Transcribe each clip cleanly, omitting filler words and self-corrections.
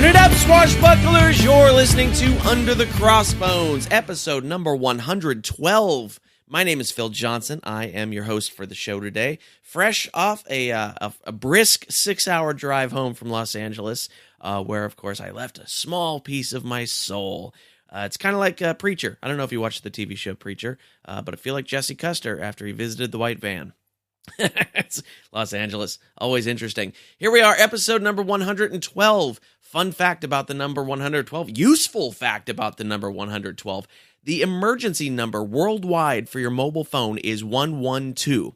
it up, swashbucklers! You're listening to Under the Crossbones, episode number 112. My name is Phil Johnson. I am your host for the show today. Fresh off a brisk 6-hour drive home from Los Angeles, where, of course, I left a small piece of my soul. It's kind of like Preacher. I don't know if you watched the TV show Preacher, but I feel like Jesse Custer after he visited the white van. It's Los Angeles, always interesting. Here we are, episode number 112. Fun fact about the number 112. Useful fact about the number 112. The emergency number worldwide for your mobile phone is 112.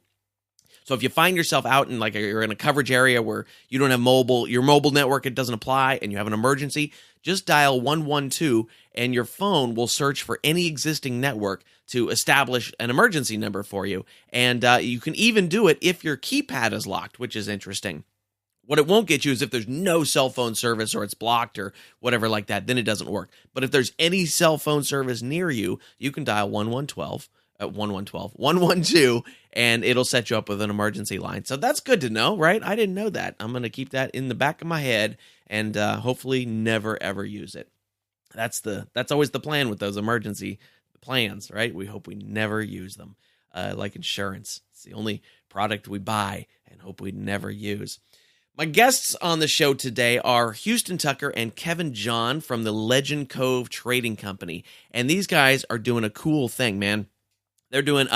So if you find yourself out in you're in a coverage area where you don't have mobile, your mobile network, it doesn't apply, and you have an emergency, just dial 112 and your phone will search for any existing network to establish an emergency number for you. And you can even do it if your keypad is locked, which is interesting. What it won't get you is if there's no cell phone service or it's blocked or whatever like that, then it doesn't work. But if there's any cell phone service near you, you can dial 112, and it'll set you up with an emergency line. So that's good to know, right? I didn't know that. I'm going to keep that in the back of my head and hopefully never, ever use it. That's always the plan with those emergency plans, right? We hope we never use them, like insurance. It's the only product we buy and hope we never use. My guests on the show today are Houston Tucker and Kevin John from the Legend Cove Trading Company. And these guys are doing a cool thing, man. They're doing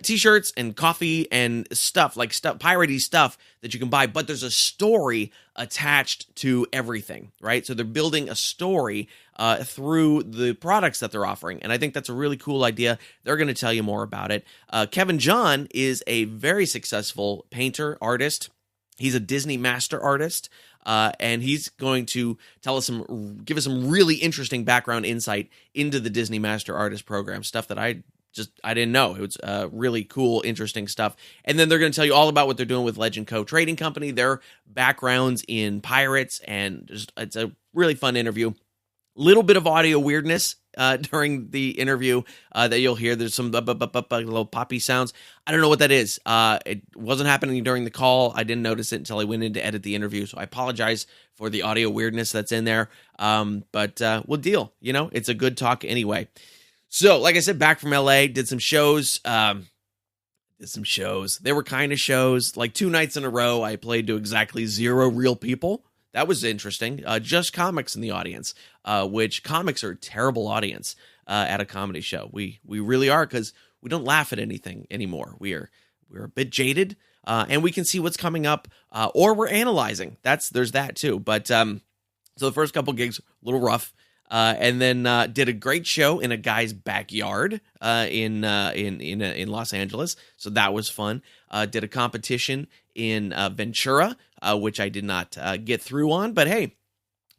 t-shirts and coffee and stuff, piratey stuff that you can buy, but there's a story attached to everything, right? So they're building a story through the products that they're offering, and I think that's a really cool idea. They're going to tell you more about it. Kevin John is a very successful painter, artist. He's a Disney master artist, and he's going to give us some really interesting background insight into the Disney Master Artist Program, stuff that I didn't know. It was really cool, interesting stuff. And then they're going to tell you all about what they're doing with Legend Cove Trading Company, their backgrounds in pirates, and it's a really fun interview. Little bit of audio weirdness during the interview that you'll hear. There's some little poppy sounds. I don't know what that is. It wasn't happening during the call. I didn't notice it until I went in to edit the interview, so I apologize for the audio weirdness that's in there. But we'll deal. You know, it's a good talk anyway. So, like I said, back from LA, did some shows. They were kind of shows. Like 2 nights in a row, I played to exactly 0 real people. That was interesting. Just comics in the audience, which comics are a terrible audience at a comedy show. We really are, because we don't laugh at anything anymore. We're a bit jaded, and we can see what's coming up, or we're analyzing. There's that too. But so the first couple gigs, a little rough. And then did a great show in a guy's backyard in Los Angeles, so that was fun. Did a competition in Ventura, which I did not get through on, but hey,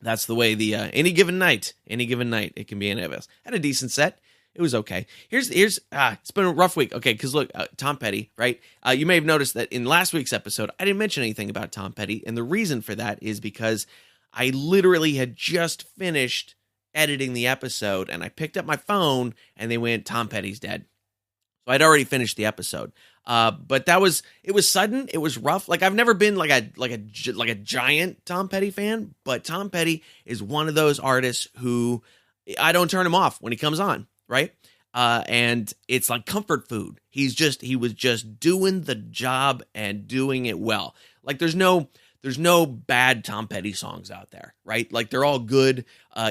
that's the way the any given night, it can be any of us. Had a decent set. It was okay. Here's it's been a rough week. Okay, because look, Tom Petty, right? You may have noticed that in last week's episode, I didn't mention anything about Tom Petty, and the reason for that is because I literally had just finished editing the episode, and I picked up my phone, and they went, Tom Petty's dead. So I'd already finished the episode. But it was sudden. It was rough. Like, I've never been like a giant Tom Petty fan, but Tom Petty is one of those artists who I don't turn him off when he comes on, right? And it's like comfort food. He was just doing the job and doing it well. Like, there's no bad Tom Petty songs out there, right? Like, they're all good,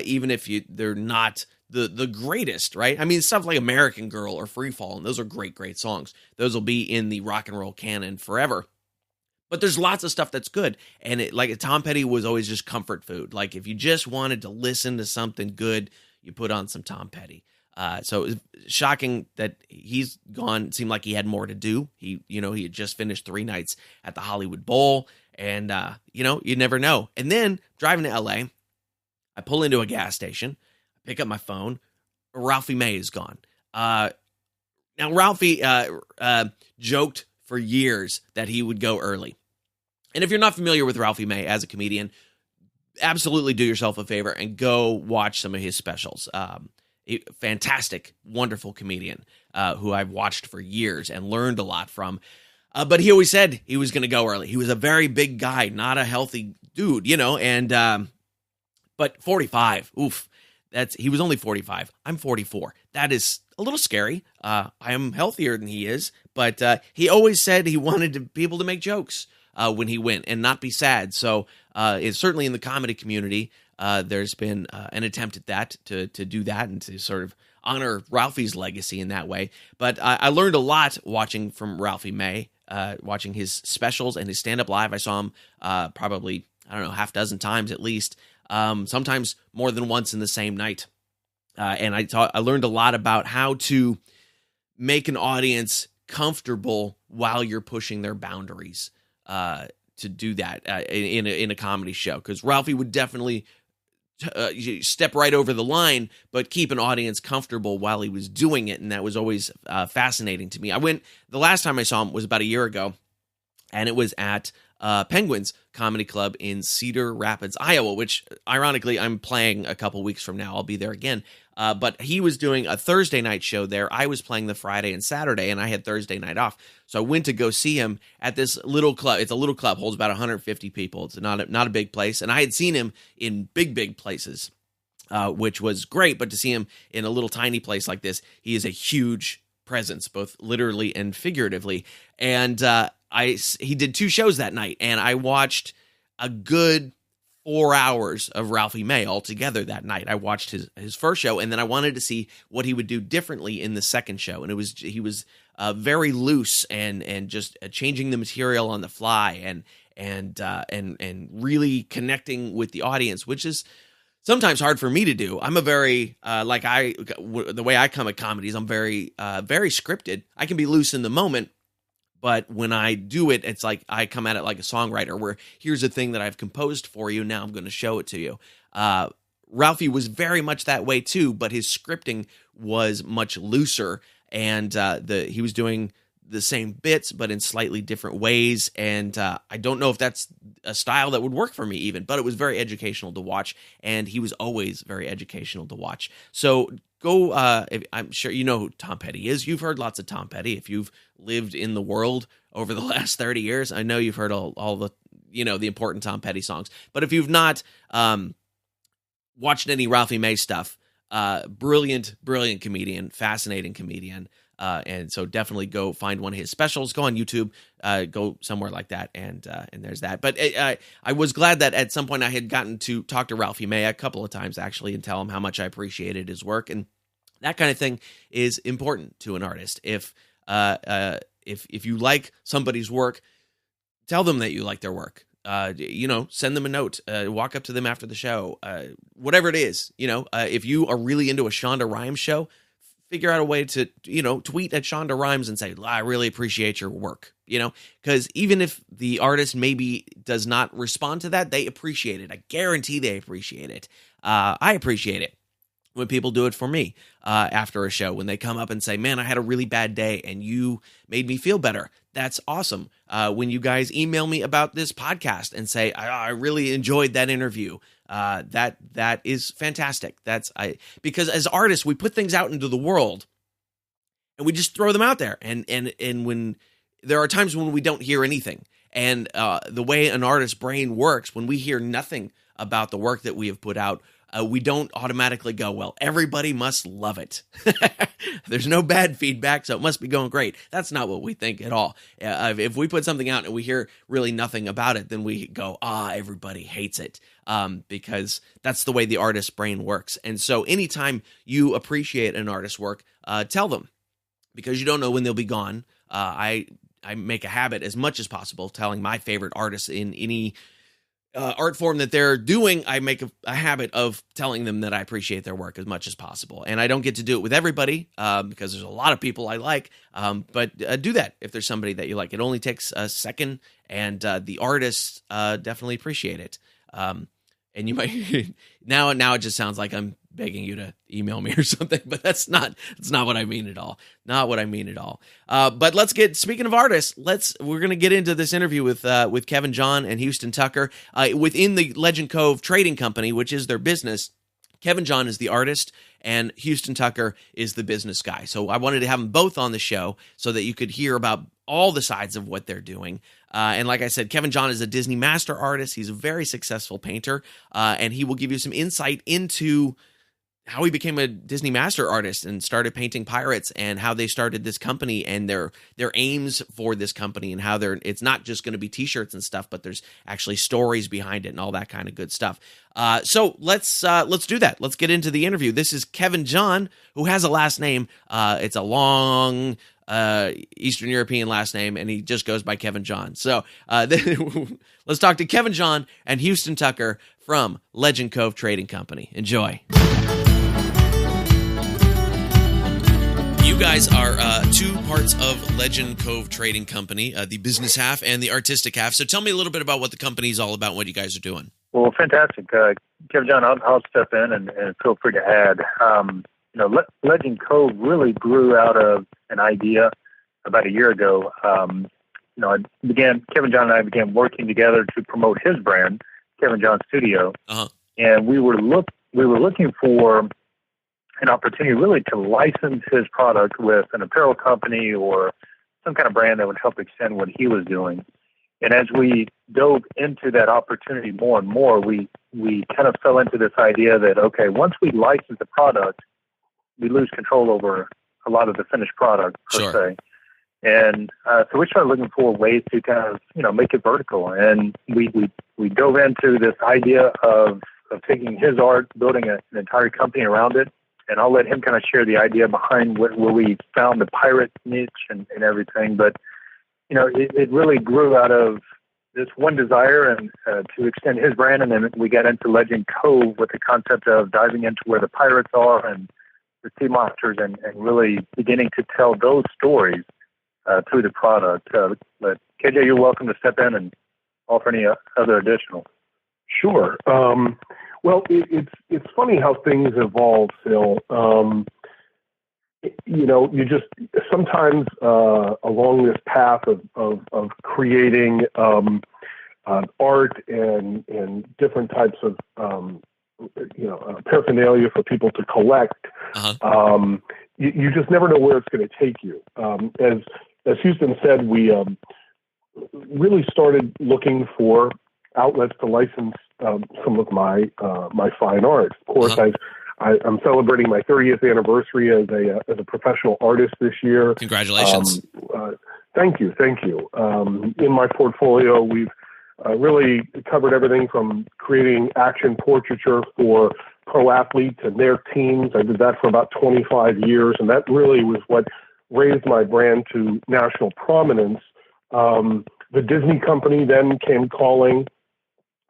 even if they're not the greatest, right? I mean, stuff like American Girl or Free Fall, and those are great songs. Those will be in the rock and roll canon forever. But there's lots of stuff that's good, and Tom Petty was always just comfort food. Like, if you just wanted to listen to something good, you put on some Tom Petty. So it was shocking that he's gone. It seemed like he had more to do. He had just finished 3 nights at the Hollywood Bowl. And, you never know. And then driving to LA, I pull into a gas station, pick up my phone. Ralphie May is gone. Now, Ralphie joked for years that he would go early. And if you're not familiar with Ralphie May as a comedian, absolutely do yourself a favor and go watch some of his specials. A fantastic, wonderful comedian who I've watched for years and learned a lot from. But he always said he was going to go early. He was a very big guy, not a healthy dude, and But 45, oof. He was only 45. I'm 44. That is a little scary. I am healthier than he is, but he always said he wanted people to make jokes when he went and not be sad. So it's certainly in the comedy community, there's been an attempt at that, to do that and to sort of honor Ralphie's legacy in that way. But I learned a lot watching from Ralphie May, watching his specials and his stand-up live. I saw him probably, I don't know, half dozen times at least. Sometimes more than once in the same night. And I learned a lot about how to make an audience comfortable while you're pushing their boundaries, to do that in a comedy show. Because Ralphie would definitely step right over the line, but keep an audience comfortable while he was doing it. And that was always fascinating to me. The last time I saw him was about a year ago, and it was at Penguins Comedy Club in Cedar Rapids, Iowa, which ironically I'm playing a couple weeks from now. I'll be there again. But he was doing a Thursday night show there. I was playing the Friday and Saturday, and I had Thursday night off. So I went to go see him at this little club. It's a little club, holds about 150 people. It's not a big place. And I had seen him in big places, which was great. But to see him in a little tiny place like this, he is a huge presence, both literally and figuratively. And he did 2 shows that night, and I watched a good 4 hours of Ralphie May altogether that night. I watched his first show, and then I wanted to see what he would do differently in the second show. And he was very loose and just changing the material on the fly and really connecting with the audience, which is sometimes hard for me to do. I'm a very the way I come at comedies, I'm very scripted. I can be loose in the moment. But when I do it, it's like I come at it like a songwriter, where here's a thing that I've composed for you. Now I'm going to show it to you. Ralphie was very much that way too, but his scripting was much looser, and he was doing the same bits, but in slightly different ways. And I don't know if that's a style that would work for me even, but it was very educational to watch, and he was always very educational to watch. So go, I'm sure you know who Tom Petty is. You've heard lots of Tom Petty. If you've lived in the world over the last 30 years, I know you've heard all the, the important Tom Petty songs. But if you've not watched any Ralphie May stuff, brilliant comedian, fascinating comedian. And so definitely go find one of his specials, go on YouTube, go somewhere like that. And there's that. But I was glad that at some point I had gotten to talk to Ralphie May a couple of times actually, and tell him how much I appreciated his work. And that kind of thing is important to an artist. If you like somebody's work, tell them that you like their work. Send them a note, walk up to them after the show, whatever it is. If you are really into a Shonda Rhimes show, figure out a way to, tweet at Shonda Rhimes and say, I really appreciate your work, because even if the artist maybe does not respond to that, they appreciate it. I guarantee they appreciate it. I appreciate it when people do it for me after a show, when they come up and say, man, I had a really bad day and you made me feel better. That's awesome. When you guys email me about this podcast and say, I really enjoyed that interview. That is fantastic. Because as artists, we put things out into the world and we just throw them out there. And when there are times when we don't hear anything, and the way an artist's brain works, when we hear nothing about the work that we have put out, we don't automatically go, well, everybody must love it. There's no bad feedback, so it must be going great. That's not what we think at all. If we put something out and we hear really nothing about it, then we go, everybody hates it, because that's the way the artist's brain works. And so anytime you appreciate an artist's work, tell them, because you don't know when they'll be gone. I make a habit as much as possible telling my favorite artists in any art form that they're doing. I make a habit of telling them that I appreciate their work as much as possible. And I don't get to do it with everybody because there's a lot of people I like, but do that if there's somebody that you like. It only takes a second, and the artists definitely appreciate it. And you might now it just sounds like I'm begging you to email me or something, but that's not what I mean at all. Not what I mean at all. But speaking of artists, we're going to get into this interview with Kevin John and Houston Tucker within the Legend Cove Trading Company, which is their business. Kevin John is the artist and Houston Tucker is the business guy. So I wanted to have them both on the show so that you could hear about all the sides of what they're doing. And like I said, Kevin John is a Disney master artist. He's a very successful painter, and he will give you some insight into how he became a Disney master artist and started painting pirates, and how they started this company and their aims for this company, and how it's not just going to be t-shirts and stuff, but there's actually stories behind it and all that kind of good stuff. So let's do that. Let's get into the interview. This is Kevin John, who has a last name. It's a long Eastern European last name, and he just goes by Kevin John. So let's talk to Kevin John and Houston Tucker from Legend Cove Trading Company. Enjoy. You guys are two parts of Legend Cove Trading Company, the business half and the artistic half. So tell me a little bit about what the company is all about, what you guys are doing. Well, fantastic. Kevin John, I'll step in and feel free to add. Legend Cove really grew out of an idea about a year ago. Kevin John and I began working together to promote his brand, Kevin John Studio. Uh-huh. And we were looking for an opportunity really to license his product with an apparel company or some kind of brand that would help extend what he was doing. And as we dove into that opportunity more and more, we kind of fell into this idea that, okay, once we license the product, we lose control over a lot of the finished product per se. And so we started looking for ways to kind of, make it vertical. And we dove into this idea of taking his art, building an entire company around it. And I'll let him kind of share the idea behind where we found the pirate niche and everything. But, it really grew out of this one desire and to extend his brand. And then we got into Legend Cove with the concept of diving into where the pirates are and the sea monsters and really beginning to tell those stories through the product. But KJ, you're welcome to step in and offer any other additional. Sure. Well, it's funny how things evolve, Phil. You just sometimes along this path of creating art and different types of paraphernalia for people to collect. Uh-huh. You just never know where it's going to take you. As Houston said, we really started looking for outlets to license some of my fine art. Of course, uh-huh. I'm celebrating my 30th anniversary as a professional artist this year. Congratulations! Thank you. In my portfolio, we've really covered everything from creating action portraiture for pro athletes and their teams. I did that for about 25 years, and that really was what raised my brand to national prominence. The Disney company then came calling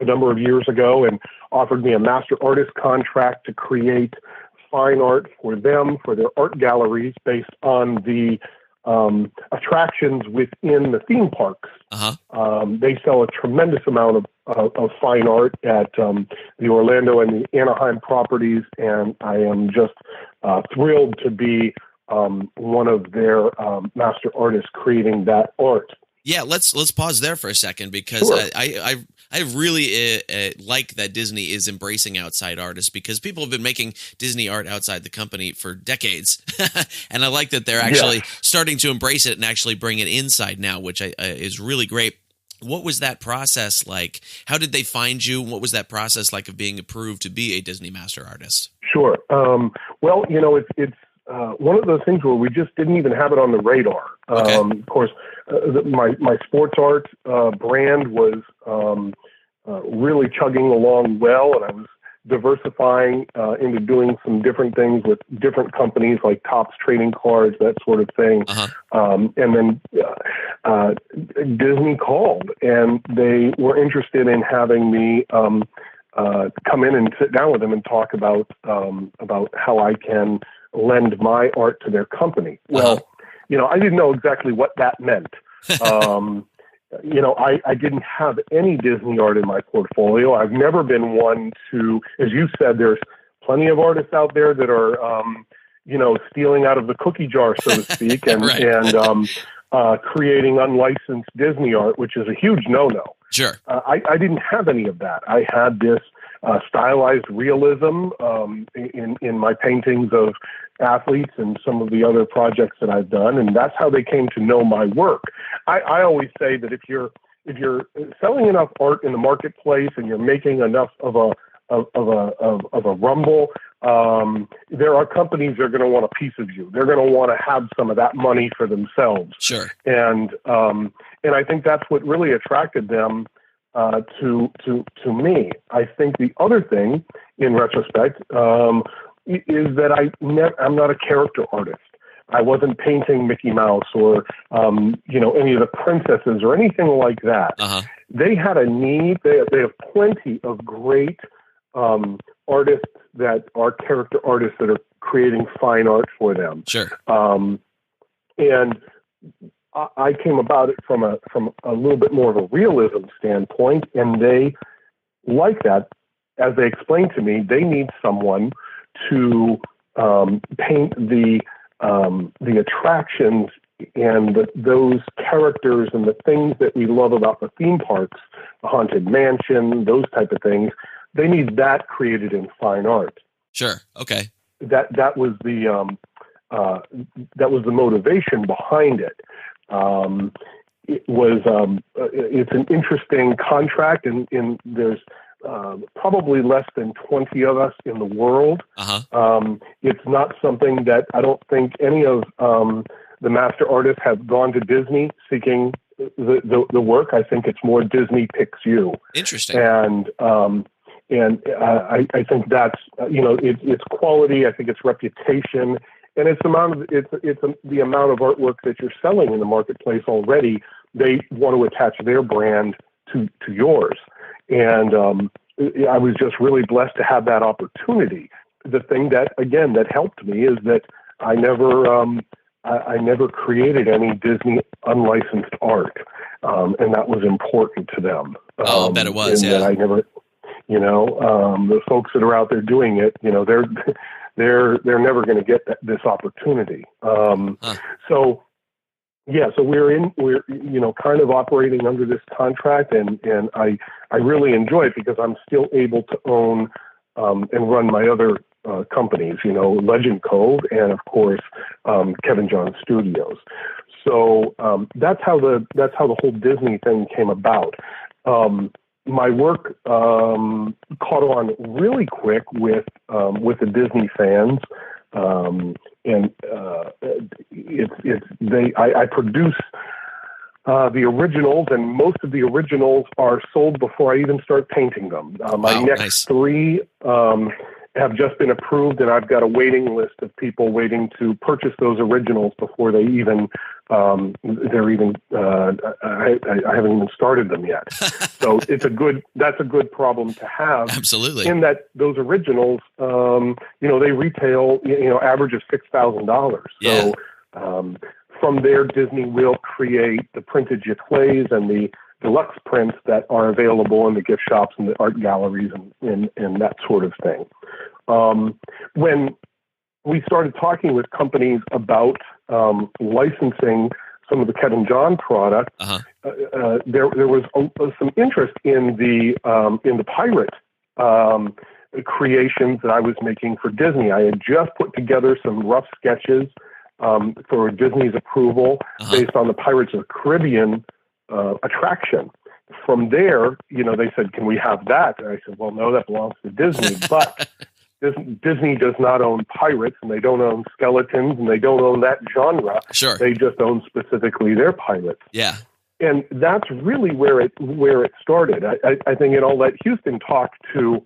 a number of years ago and offered me a master artist contract to create fine art for them, for their art galleries, based on the attractions within the theme parks. Uh-huh. They sell a tremendous amount of fine art at the Orlando and the Anaheim properties, and I am just thrilled to be one of their master artists creating that art. Yeah, let's pause there for a second, because sure. I really like that Disney is embracing outside artists, because people have been making Disney art outside the company for decades, and I like that they're actually starting to embrace it and actually bring it inside now, which is really great. What was that process like? How did they find you? What was that process like of being approved to be a Disney master artist? Sure. Well, it's one of those things where we just didn't even have it on the radar. Okay. Of course, my sports art brand was really chugging along well, and I was diversifying into doing some different things with different companies like Topps Trading Cards, that sort of thing. Uh-huh. And then Disney called, and they were interested in having me come in and sit down with them and talk about how I can lend my art to their company. Uh-huh. Well, I didn't know exactly what that meant. I didn't have any Disney art in my portfolio. I've never been one to, as you said, there's plenty of artists out there that are, stealing out of the cookie jar, so to speak, and, Right. and creating unlicensed Disney art, which is a huge no-no. Sure. I didn't have any of that. I had this stylized realism in my paintings of athletes and some of the other projects that I've done, and that's how they came to know my work. I always say that if you're if you're selling enough art in the marketplace and you're making enough of a rumble, there are companies that are going to want a piece of you. They're going to want to have some of that money for themselves. Sure. And I think that's what really attracted them to me. I think the other thing, in retrospect, is that I'm not a character artist. I wasn't painting Mickey Mouse or any of the princesses or anything like that. Uh-huh. They had a need. They have plenty of great artists that are character artists that are creating fine art for them. Sure. And I came about it from a little bit more of a realism standpoint, and they like that. As they explained to me, they need someone to paint the attractions and those characters and the things that we love about the theme parks, the Haunted Mansion, those type of things. They need that created in fine art. Sure. Okay. That was the motivation behind it. It's an interesting contract, and there's probably less than 20 of us in the world. Uh-huh. It's not something that I don't think any of the master artists have gone to Disney seeking the work. I think it's more Disney picks you. Interesting. And I think that's it's quality. I think it's reputation, and it's the amount of artwork that you're selling in the marketplace already. They want to attach their brand to yours, and I was just really blessed to have that opportunity. The thing that helped me is that I never created any Disney unlicensed art, and that was important to them. I bet it was. Yeah. That I never. The folks that are out there doing it, they're never going to get this opportunity. So we're kind of operating under this contract, and I really enjoy it because I'm still able to own and run my other companies, Legend Cove and of course Kevin John Studios. So that's how the whole Disney thing came about. My work caught on really quick with the Disney fans, and I produce the originals, and most of the originals are sold before I even start painting them. My next three have just been approved, and I've got a waiting list of people waiting to purchase those originals before they even I haven't even started them yet. So that's a good problem to have. Absolutely. In that those originals, they retail, average of $6,000. Yeah. So from there, Disney will create the printed Jacques and the deluxe prints that are available in the gift shops and the art galleries and that sort of thing. When we started talking with companies about licensing some of the Kevin John product, there was some interest in the pirate creations that I was making for Disney. I had just put together some rough sketches for Disney's approval based on the Pirates of the Caribbean attraction. From there, they said, "Can we have that?" And I said, "Well, no, that belongs to Disney." But Disney does not own pirates, and they don't own skeletons, and they don't own that genre. Sure. They just own specifically their pirates. Yeah. And that's really where it started. I think, I'll let Houston talk to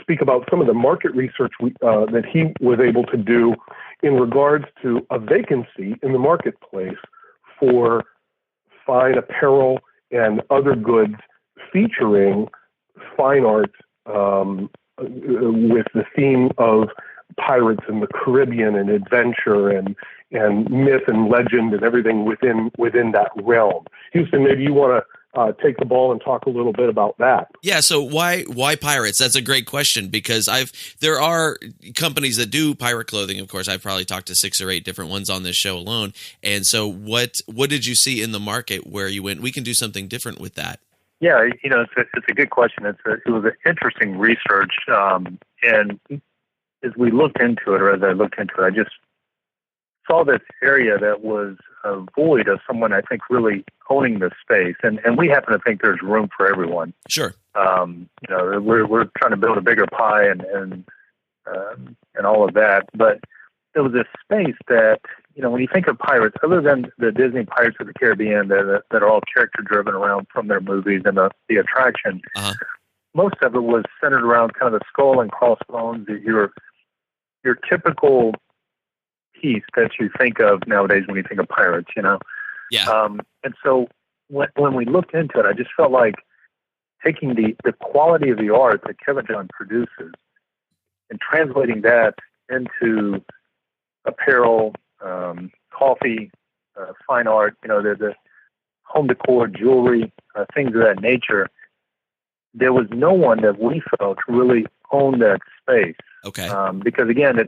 speak about some of the market research that he was able to do in regards to a vacancy in the marketplace for fine apparel and other goods featuring fine art with the theme of pirates in the Caribbean and adventure and myth and legend and everything within that realm. Houston, maybe you want to take the ball and talk a little bit about that. Yeah. So why pirates? That's a great question, because there are companies that do pirate clothing. Of course, I've probably talked to 6 or 8 different ones on this show alone. And so what did you see in the market where you went, we can do something different with that? Yeah, it's a good question. It was an interesting research, and as we looked into it, or as I looked into it, I just saw this area that was void of someone, I think, really owning the space. And we happen to think there's room for everyone. Sure. We're trying to build a bigger pie and all of that. But there was this space that, when you think of pirates, other than the Disney Pirates of the Caribbean that are all character driven around from their movies and the attraction, most of it was centered around kind of the skull and crossbones, your typical piece that you think of nowadays when you think of pirates, Yeah. And so when we looked into it, I just felt like taking the quality of the art that Kevin John produces and translating that into apparel, coffee, fine art, the home decor, jewelry, things of that nature. There was no one that we felt really owned that space. Okay. Because again,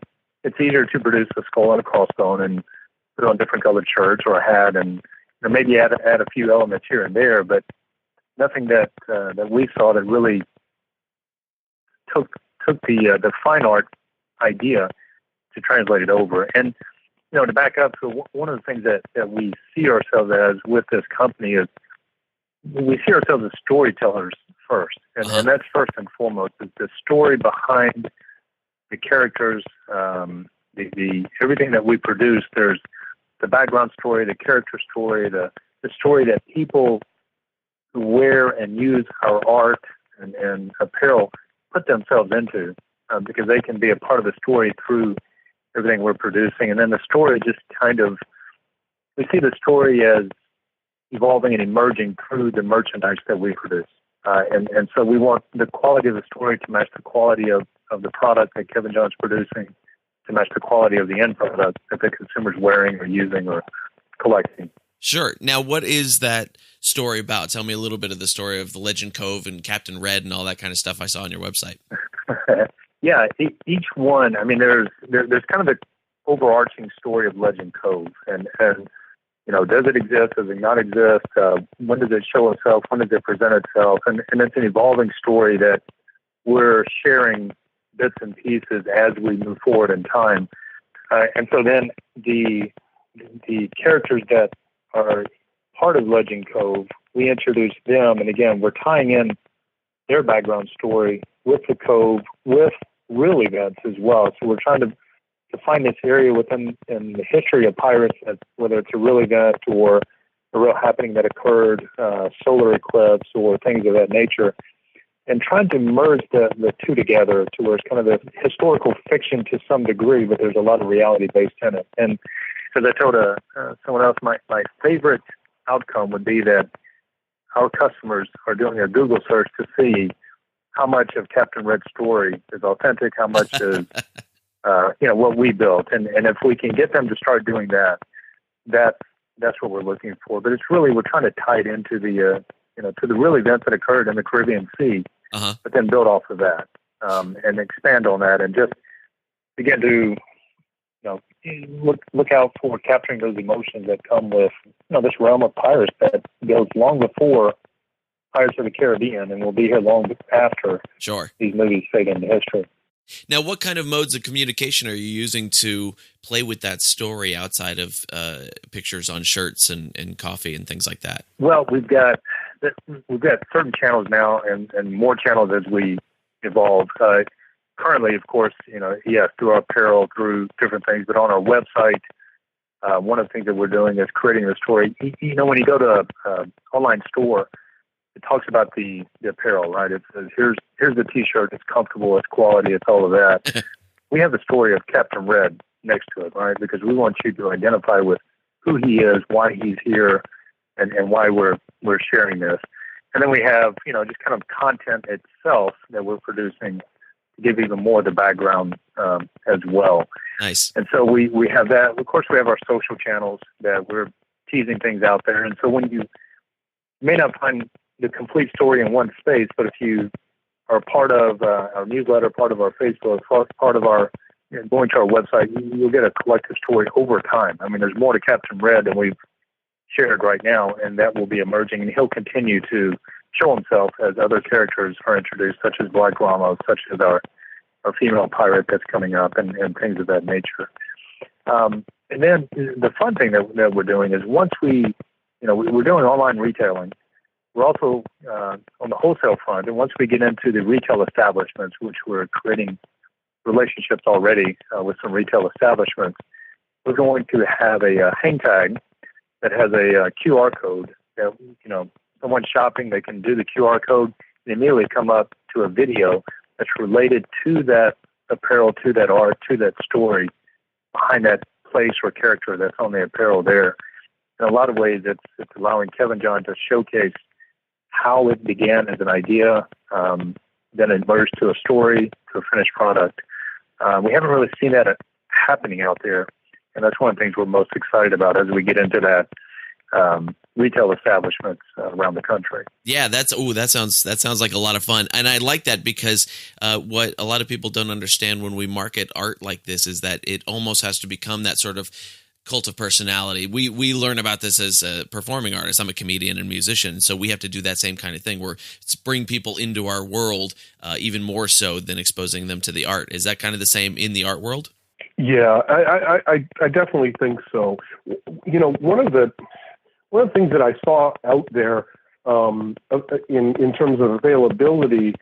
it's easier to produce a skull and a crossbone and put on different colored shirts or a hat, and maybe add a few elements here and there, but nothing that we saw that really took the fine art idea to translate it over. And to back up, so one of the things that we see ourselves as with this company is we see ourselves as storytellers first, and that's first and foremost is the story behind the characters, the everything that we produce. There's the background story, the character story, the story that people who wear and use our art and apparel put themselves into, because they can be a part of the story through everything we're producing. And then the story just we see the story as evolving and emerging through the merchandise that we produce. And so we want the quality of the story to match the quality of the product that Kevin John's producing, to match the quality of the end product that the consumer's wearing or using or collecting. Sure. Now, what is that story about? Tell me a little bit of the story of the Legend Cove and Captain Red and all that kind of stuff I saw on your website. Yeah, each one. I mean, there's kind of the overarching story of Legend Cove, and does it exist? Does it not exist? When does it show itself? When does it present itself? And it's an evolving story that we're sharing bits and pieces as we move forward in time. And so then the characters that are part of Legend Cove, we introduce them, and again, we're tying in their background story with the Cove, with real events as well. So we're trying to find this area within in the history of pirates, whether it's a real event or a real happening that occurred, solar eclipse or things of that nature, and trying to merge the two together to where it's kind of a historical fiction to some degree, but there's a lot of reality based in it. And as I told someone else, my favorite outcome would be that our customers are doing a Google search to see how much of Captain Red's story is authentic, how much is what we built, and if we can get them to start doing that, that's what we're looking for. But it's really, we're trying to tie it into the to the real events that occurred in the Caribbean Sea, but then build off of that and expand on that, and just begin to look out for capturing those emotions that come with this realm of pirates that goes long before Pirates of the Caribbean and will be here long after these movies fade into history. Now, what kind of modes of communication are you using to play with that story outside of pictures on shirts and coffee and things like that? Well, we've got certain channels now, and more channels as we evolve. Currently, of course, through our apparel, through different things, but on our website, one of the things that we're doing is creating the story. When you go to an online store, it talks about the apparel, right? It says, here's the T-shirt, it's comfortable, it's quality, it's all of that. We have the story of Captain Red next to it, right? Because we want you to identify with who he is, why he's here, and why we're sharing this. And then we have, just kind of content itself that we're producing to give even more of the background as well. Nice. And so we have that. Of course, we have our social channels that we're teasing things out there. And so when you may not find the complete story in one space, but if you are part of our newsletter, part of our Facebook, part of our going to our website, you'll get a collective story over time. I mean, there's more to Captain Red than we've shared right now, and that will be emerging, and he'll continue to show himself as other characters are introduced, such as Black Ramos, such as our female pirate that's coming up, and things of that nature. And then the fun thing that we're doing is once we're doing online retailing. We're also on the wholesale front, and once we get into the retail establishments, which we're creating relationships already with some retail establishments, we're going to have a hang tag that has a QR code. That, someone shopping, they can do the QR code and immediately come up to a video that's related to that apparel, to that art, to that story behind that place or character that's on the apparel there. In a lot of ways, it's allowing Kevin John to showcase how it began as an idea, then it merged to a story, to a finished product. We haven't really seen that happening out there, and that's one of the things we're most excited about as we get into that retail establishments around the country. Yeah, that sounds like a lot of fun, and I like that because what a lot of people don't understand when we market art like this is that it almost has to become that sort of cult of personality. We learn about this as a performing artist. I'm a comedian and musician, so we have to do that same kind of thing where it's bring people into our world even more so than exposing them to the art. Is that kind of the same in the art world? Yeah, I definitely think so. One of the things that I saw out there in terms of availability,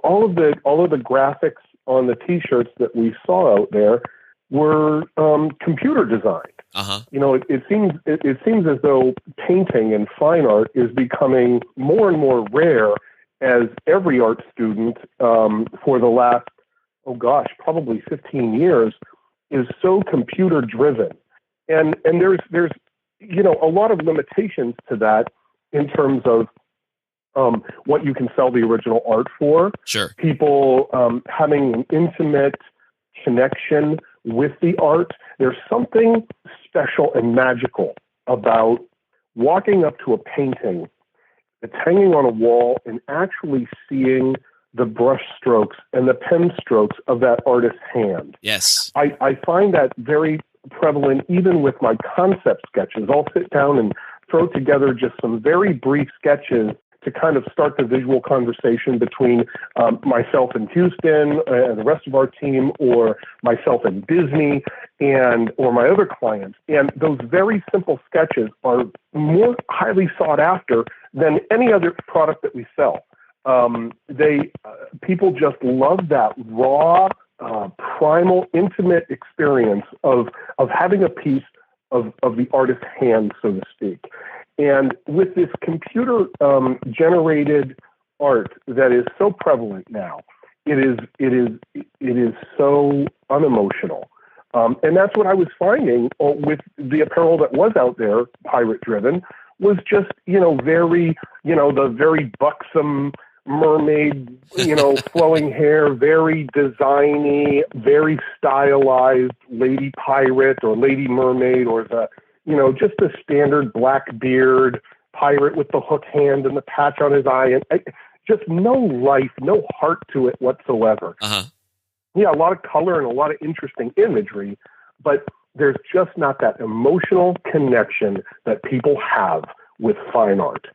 all of the graphics on the T-shirts that we saw out there were computer designed. Uh-huh. It seems as though painting and fine art is becoming more and more rare as every art student for the last, probably 15 years is so computer driven. And there's a lot of limitations to that in terms of what you can sell the original art for. Sure. People having an intimate connection with the art. There's something special and magical about walking up to a painting that's hanging on a wall and actually seeing the brush strokes and the pen strokes of that artist's hand. Yes. I find that very prevalent even with my concept sketches. I'll sit down and throw together just some very brief sketches to kind of start the visual conversation between myself in Houston and the rest of our team, or myself in Disney or my other clients. And those very simple sketches are more highly sought after than any other product that we sell. People just love that raw, primal, intimate experience of having a piece of the artist's hand, so to speak. And with this computer generated art that is so prevalent now, it is so unemotional. And that's what I was finding with the apparel that was out there, pirate driven, was just, very, the very buxom mermaid, flowing hair, very designy, very stylized lady pirate or lady mermaid, or just a standard black beard pirate with the hook hand and the patch on his eye, and just no life, no heart to it whatsoever. Uh-huh. Yeah, a lot of color and a lot of interesting imagery, but there's just not that emotional connection that people have with fine art.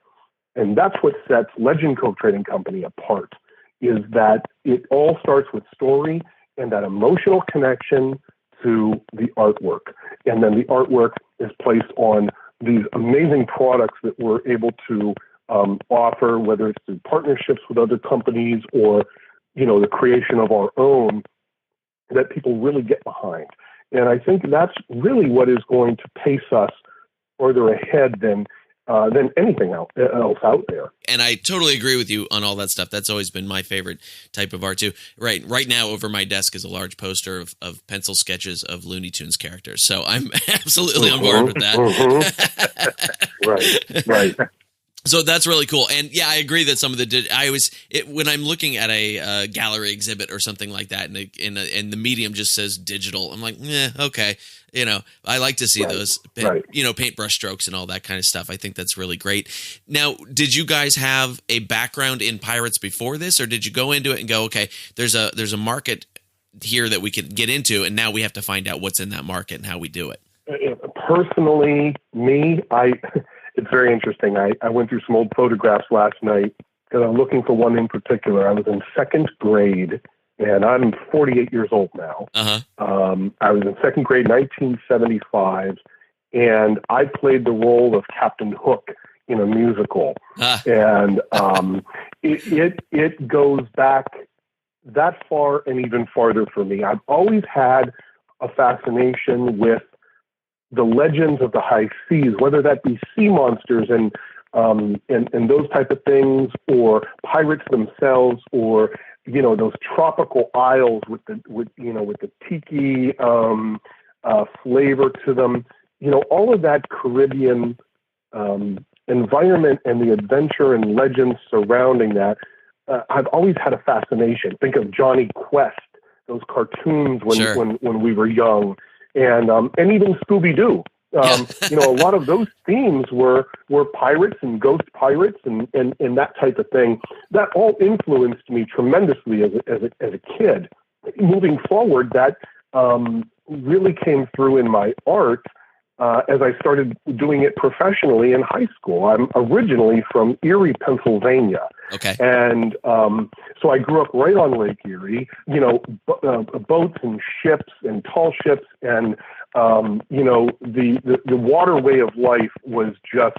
And that's what sets Legend Cove Trading Company apart, is that it all starts with story and that emotional connection to the artwork. And then the artwork is placed on these amazing products that we're able to offer, whether it's through partnerships with other companies or, the creation of our own, that people really get behind. And I think that's really what is going to pace us further ahead than anything else out there. And I totally agree with you on all that stuff. That's always been my favorite type of art too. Right now over my desk is a large poster of pencil sketches of Looney Tunes characters. So I'm absolutely on board with that. Right. So that's really cool. And yeah, I agree that some of when I'm looking at a gallery exhibit or something like that, and the medium just says digital, I'm like, okay. I like to see those, paintbrush strokes and all that kind of stuff. I think that's really great. Now, did you guys have a background in pirates before this, or did you go into it and go, okay, there's a market here that we could get into, and now we have to find out what's in that market and how we do it? Personally, it's very interesting. I went through some old photographs last night because I'm looking for one in particular. I was in second grade and I'm 48 years old now. I was in second grade, 1975, and I played the role of Captain Hook in a musical. And it goes back that far and even farther for me. I've always had a fascination with the legends of the high seas, whether that be sea monsters and those type of things, or pirates themselves, or those tropical isles with the tiki flavor to them. All of that Caribbean environment and the adventure and legends surrounding that. I've always had a fascination. Think of Johnny Quest, those cartoons when we were young, and even Scooby-Doo. A lot of those themes were pirates and ghost pirates and that type of thing. That all influenced me tremendously as a kid. Moving forward, that really came through in my art as I started doing it professionally in high school. I'm originally from Erie, Pennsylvania. Okay. And so I grew up right on Lake Erie, boats and ships and tall ships. And, the waterway of life was just,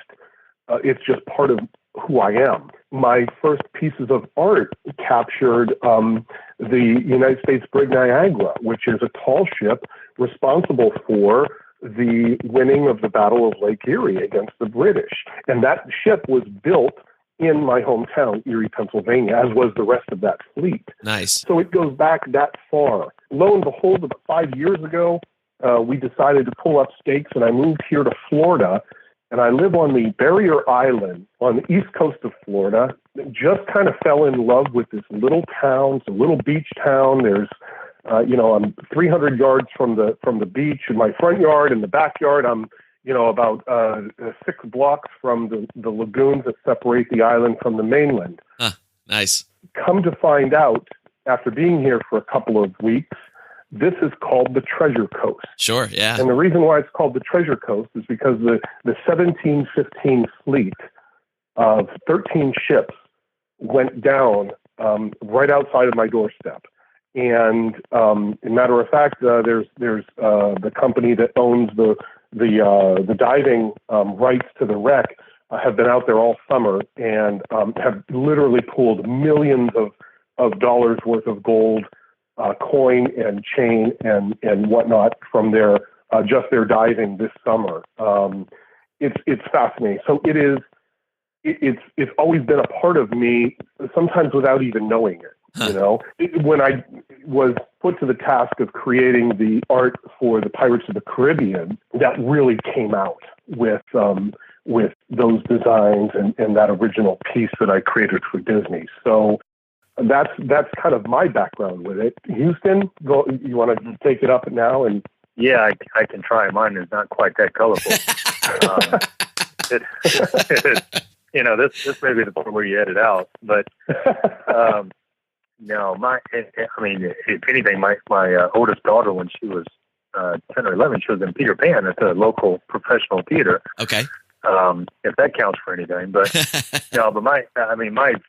it's just part of who I am. My first pieces of art captured the United States brig Niagara, which is a tall ship responsible for the winning of the Battle of Lake Erie against the British. And that ship was built in my hometown, Erie, Pennsylvania, as was the rest of that fleet. Nice. So it goes back that far. Lo and behold, about 5 years ago, we decided to pull up stakes, and I moved here to Florida. And I live on the Barrier Island on the east coast of Florida. Just kind of fell in love with this little town. It's a little beach town. There's I'm 300 yards from the beach in my front yard. In the backyard, I'm, about 6 blocks from the lagoons that separate the island from the mainland. Nice. Come to find out, after being here for a couple of weeks, this is called the Treasure Coast. Sure, yeah. And the reason why it's called the Treasure Coast is because the 1715 fleet of 13 ships went down right outside of my doorstep. And as a matter of fact, there's the company that owns the diving rights to the wreck have been out there all summer and have literally pulled millions of dollars worth of gold, coin and chain and whatnot from their diving this summer. It's fascinating. So it's always been a part of me, sometimes without even knowing it. When I was put to the task of creating the art for the Pirates of the Caribbean, that really came out with those designs and that original piece that I created for Disney. So that's kind of my background with it. Houston, you want to take it up now? And yeah, I can try. Mine is not quite that colorful. This may be the part where you edit out, but. No, if anything, my oldest daughter, when she was 10 or 11, she was in Peter Pan at the local professional theater. Okay. If that counts for anything, but but my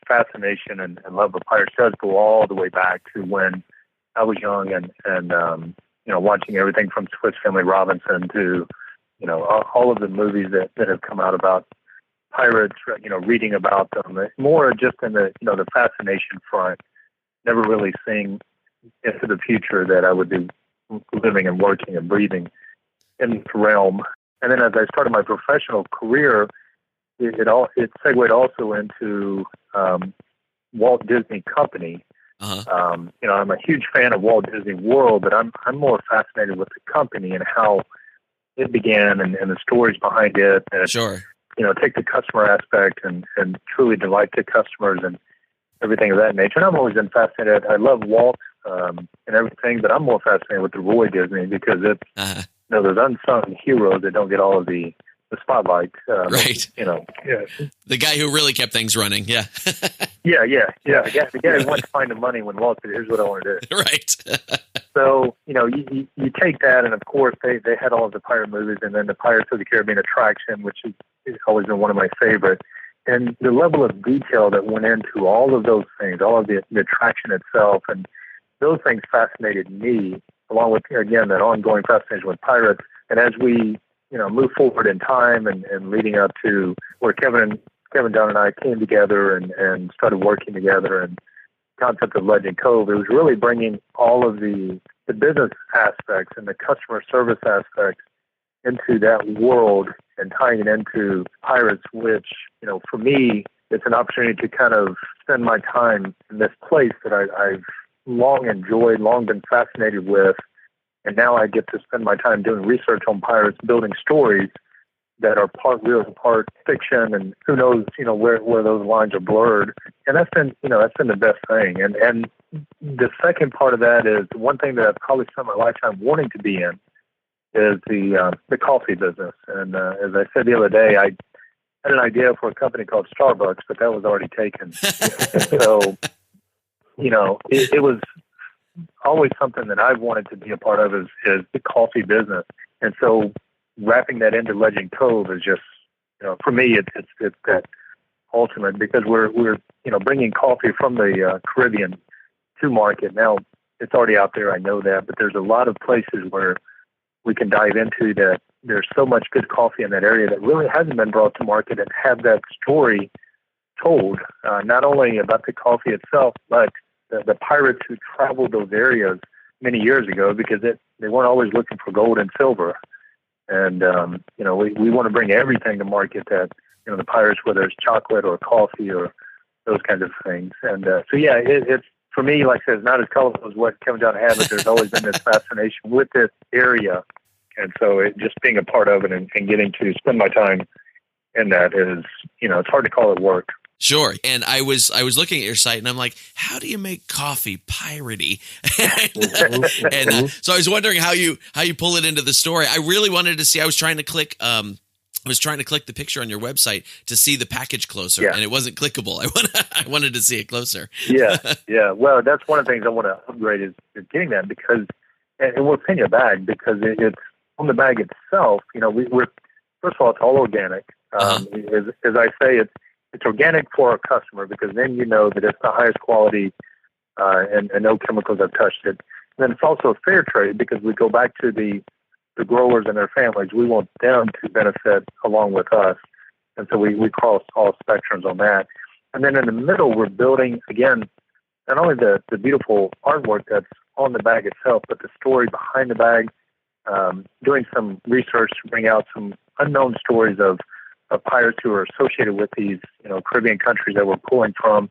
fascination and love of pirates does go all the way back to when I was young and watching everything from Swiss Family Robinson to all of the movies that have come out about pirates. Reading about them, more just in the the fascination front. Never really seeing into the future that I would be living and working and breathing in this realm. And then as I started my professional career, it segued also into Walt Disney Company. I'm a huge fan of Walt Disney World, but I'm more fascinated with the company and how it began and the stories behind it. And, sure. Take the customer aspect and truly delight the customers and everything of that nature. And I've always been fascinated. I love Walt and everything, but I'm more fascinated with the Roy Disney because it's, those unsung heroes that don't get all of the spotlight. Right. Yeah. The guy who really kept things running. Yeah. Yeah. The guy who went to find the money when Walt said, here's what I want to do. Right. So, you take that, and of course they had all of the pirate movies, and then the Pirates of the Caribbean attraction, which has always been one of my favorites. And the level of detail that went into all of those things, all of the attraction itself, and those things fascinated me, along with, again, that ongoing fascination with pirates. And as we, move forward in time and leading up to where Kevin Dunn and I came together and started working together, and concept of Legend Cove, it was really bringing all of the business aspects and the customer service aspects into that world and tying it into pirates, which, for me, it's an opportunity to kind of spend my time in this place that I've long enjoyed, long been fascinated with. And now I get to spend my time doing research on pirates, building stories that are part real, part fiction, and who knows, where those lines are blurred. And that's been the best thing. And the second part of that is one thing that I've probably spent my lifetime wanting to be in is the coffee business. And as I said the other day, I had an idea for a company called Starbucks, but that was already taken. So, it was always something that I've wanted to be a part of is the coffee business. And so wrapping that into Legend Cove is just, for me, it's that ultimate, because we're bringing coffee from the Caribbean to market. Now, it's already out there, I know that, but there's a lot of places where we can dive into that. There's so much good coffee in that area that really hasn't been brought to market and have that story told, not only about the coffee itself, but the pirates who traveled those areas many years ago, because they weren't always looking for gold and silver. And, we want to bring everything to market that, the pirates, whether it's chocolate or coffee or those kinds of things. And it's, for me, like I said, it's not as colorful as what Kevin John had, but there's always been this fascination with this area. And so just being a part of it and getting to spend my time in that is, it's hard to call it work. Sure. And I was looking at your site and I'm like, how do you make coffee piratey? So I was wondering how you pull it into the story. I really wanted to see, I was trying to click the picture on your website to see the package closer, and it wasn't clickable. I wanted to see it closer. Yeah. Well, that's one of the things I want to upgrade is getting that, because, and we'll send you a bag, because it's on the bag itself. We're first of all, it's all organic. As I say, it's organic for our customer, because then you know that it's the highest quality and no chemicals have touched it. And then it's also fair trade, because we go back to the growers and their families. We want them to benefit along with us. And so we cross all spectrums on that. And then in the middle, we're building, again, not only the beautiful artwork that's on the bag itself, but the story behind the bag, doing some research to bring out some unknown stories of pirates who are associated with these, Caribbean countries that we're pulling from.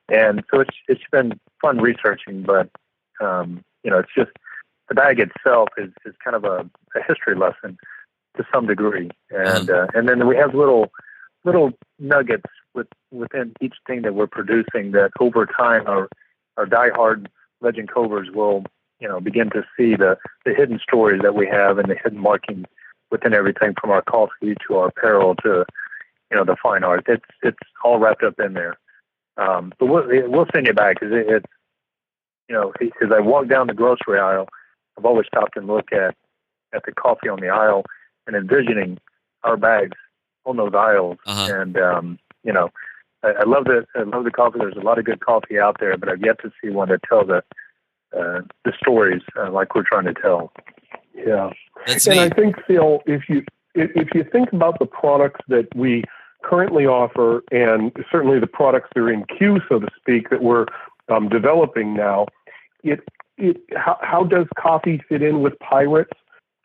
And so it's been fun researching, but, it's just, the bag itself is kind of a history lesson to some degree. And then we have little nuggets within each thing that we're producing that over time our diehard Legend Covers will, begin to see the hidden stories that we have and the hidden markings within everything from our coffee to our apparel to, the fine art. It's all wrapped up in there. But we'll send you back, because it's, as I walk down the grocery aisle, I've always stopped and looked at the coffee on the aisle and envisioning our bags on those aisles. And, I love the coffee. There's a lot of good coffee out there, but I've yet to see one that tells the stories like we're trying to tell. Yeah. That's and neat. I think, Phil, if you think about the products that we currently offer, and certainly the products that are in queue, so to speak, that we're developing now, how does coffee fit in with pirates?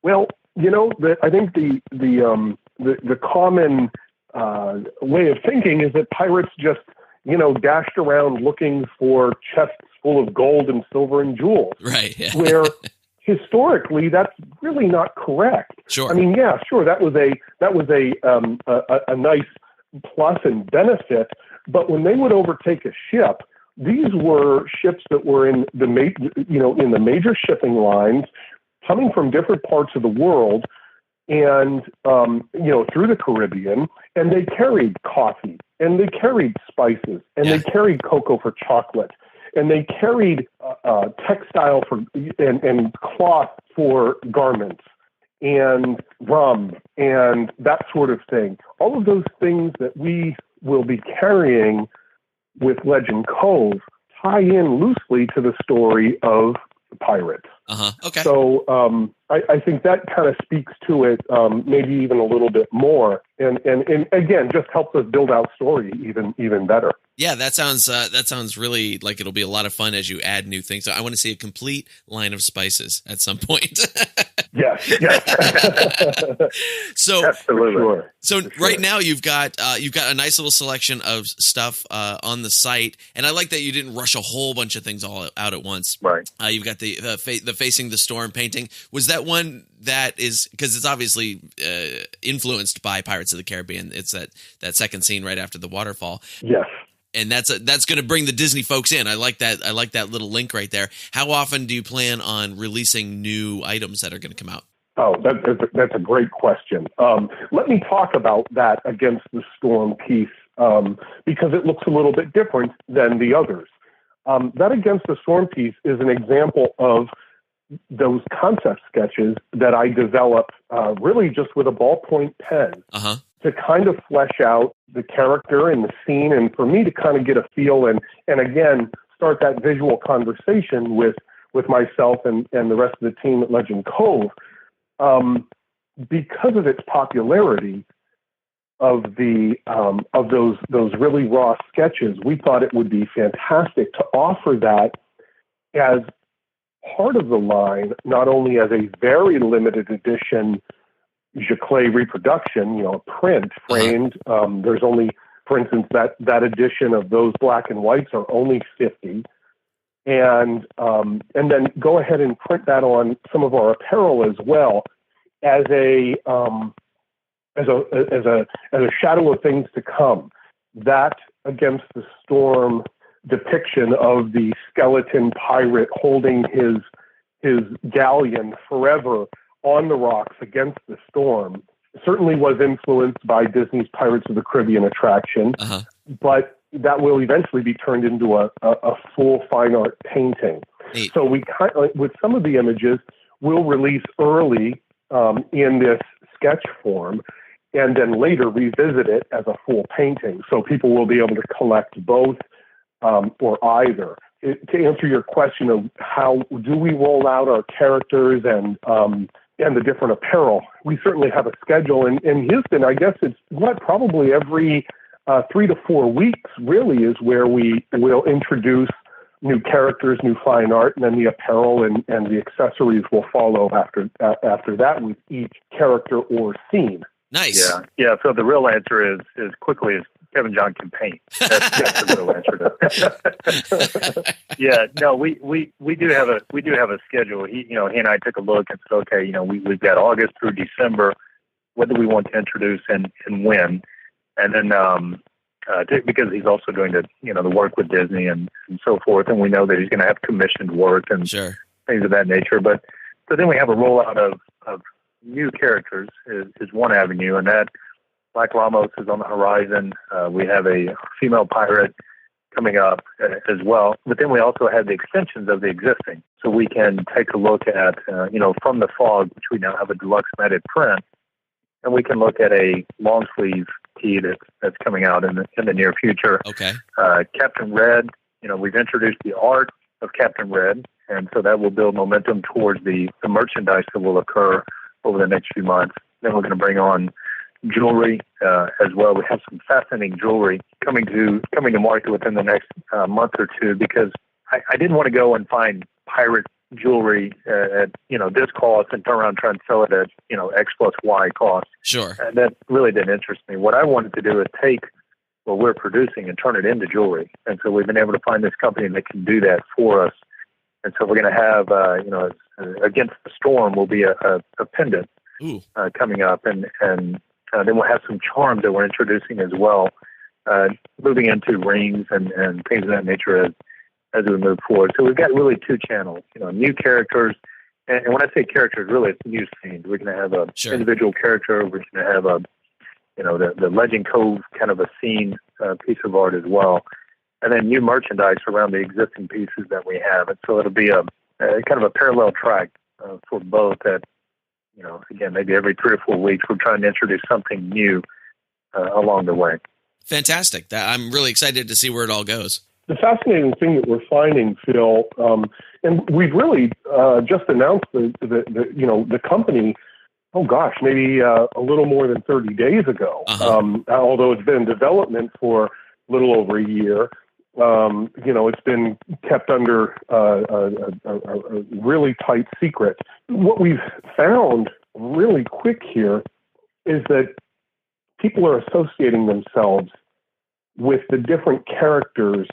Well, I think the common way of thinking is that pirates just, dashed around looking for chests full of gold and silver and jewels. Right. Yeah. Where historically, that's really not correct. Sure. I mean, yeah, sure, that was a nice plus and benefit, but when they would overtake a ship, these were ships that were in the major shipping lines, coming from different parts of the world, and through the Caribbean, and they carried coffee, and they carried spices, and they carried cocoa for chocolate, and they carried textile and cloth for garments, and rum, and that sort of thing. All of those things that we will be carrying with Legend Cove tie in loosely to the story of pirates. Okay. So I think that kind of speaks to it, maybe even a little bit more, and again, just helps us build out story even better. Yeah, that sounds really like it'll be a lot of fun as you add new things. So I want to see a complete line of spices at some point. Yes. So Absolutely. Sure. So right now you've got a nice little selection of stuff on the site, and I like that you didn't rush a whole bunch of things all out at once. Right. You've got the Facing the Storm painting. Was that one that is, because it's obviously influenced by Pirates of the Caribbean? It's that second scene right after the waterfall. Yes. And that's going to bring the Disney folks in. I like that. I like that little link right there. How often do you plan on releasing new items that are going to come out? Oh, that's a great question. Let me talk about that Against the Storm piece because it looks a little bit different than the others. That Against the Storm piece is an example of those concept sketches that I developed really just with a ballpoint pen. To kind of flesh out the character and the scene, and for me to kind of get a feel and again start that visual conversation with myself and the rest of the team at Legend Cove. Because of its popularity of those really raw sketches, we thought it would be fantastic to offer that as part of the line, not only as a very limited edition Giclée reproduction, a print framed. There's only, for instance, that edition of those black and whites are only 50, and then go ahead and print that on some of our apparel as well as a shadow of things to come. That Against the Storm depiction of the skeleton pirate holding his galleon forever on the rocks against the storm certainly was influenced by Disney's Pirates of the Caribbean attraction, but that will eventually be turned into a full fine art painting. Neat. So we with some of the images we'll release early in this sketch form, and then later revisit it as a full painting. So people will be able to collect both or either. To answer your question of how do we roll out our characters and the different apparel, we certainly have a schedule. In Houston, I guess it's probably every 3 to 4 weeks really is where we will introduce new characters, new fine art, and then the apparel and the accessories will follow after that with each character or scene. Nice. Yeah. So the real answer is as quickly as Kevin John can paint. That's the real answer to it. Yeah. No, we do have a schedule. He and I took a look and said, okay, we've got August through December. What do we want to introduce and when? And then because he's also doing the work with Disney and so forth, and we know that he's going to have commissioned work and things of that nature. But so then we have a rollout of new characters is one avenue, and that Black Ramos is on the horizon. We have a female pirate coming up as well. But then we also have the extensions of the existing. So we can take a look at, From the Fog, which we now have a deluxe matted print, and we can look at a long sleeve tee that's coming out in the near future. Okay. Captain Red, we've introduced the art of Captain Red, and so that will build momentum towards the merchandise that will occur over the next few months. Then we're going to bring on jewelry as well. We have some fascinating jewelry coming to market within the next month or two, because I didn't want to go and find pirate jewelry at this cost and turn around and try and sell it at X plus Y cost. Sure. And that really didn't interest me. What I wanted to do is take what we're producing and turn it into jewelry. And so we've been able to find this company that can do that for us. And so we're going to have Against the Storm will be a pendant coming up, and then we'll have some charms that we're introducing as well, moving into rings and things of that nature as we move forward. So we've got really two channels, new characters, and when I say characters, really it's new scenes. We're going to have a individual character. We're going to have the Legend Cove kind of a scene piece of art as well, and then new merchandise around the existing pieces that we have. And so it'll be a kind of a parallel track for both. That again, maybe every 3 or 4 weeks, we're trying to introduce something new along the way. Fantastic. I'm really excited to see where it all goes. the fascinating thing that we're finding, Phil, and we've really just announced the company. Oh gosh, maybe a little more than 30 days ago. Although it's been in development for a little over a year. It's been kept under a really tight secret. What we've found really quick here is that people are associating themselves with the different characters,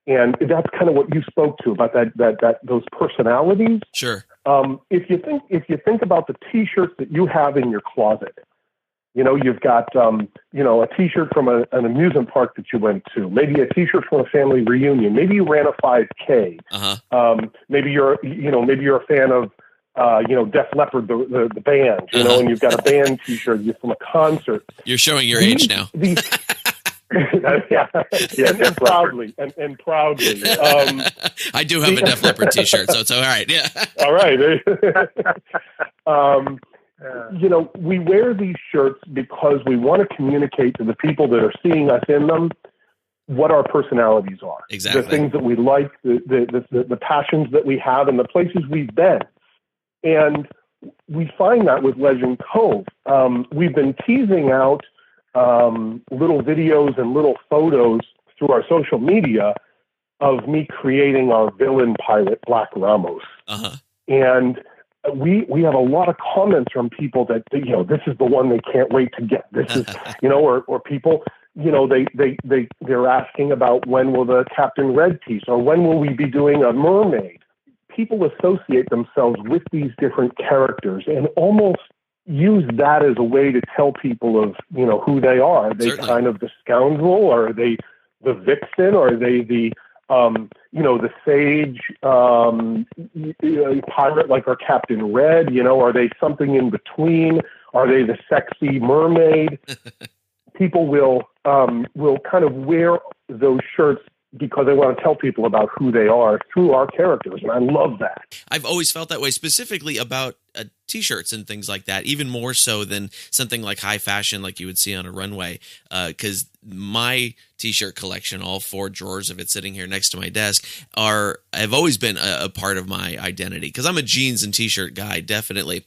and that's kind of what you spoke to about that those personalities. Sure. If you think about the T-shirts that you have in your closet, you've got a T-shirt from an amusement park that you went to, maybe a T-shirt from a family reunion, maybe you ran a 5K, maybe you're a fan of Def Leppard, the band, and you've got a band T-shirt from a concert. You're showing your age now. And proudly. I do have a Def Leppard T-shirt, so it's all right. Yeah. All right. We wear these shirts because we want to communicate to the people that are seeing us in them what our personalities are. Exactly. The things that we like, the passions that we have, and the places we've been. And we find that with Legend Cove. We've been teasing out little videos and little photos through our social media of me creating our villain pirate, Black Ramos. And we have a lot of comments from people that, this is the one they can't wait to get. This is, or people, they're asking about when will the Captain Red piece, or when will we be doing a mermaid? People associate themselves with these different characters and almost use that as a way to tell people of, who they are. Are they Certainly. kind of the scoundrel, or are they the vixen, or are they the sage pirate like our Captain Red? Are they something in between? Are they the sexy mermaid? People will kind of wear those shirts because they want to tell people about who they are through our characters, and I love that. I've always felt that way, specifically about T-shirts and things like that, even more so than something like high fashion like you would see on a runway, because my T-shirt collection, all 4 drawers of it sitting here next to my desk, have always been a part of my identity, because I'm a jeans and T-shirt guy, definitely.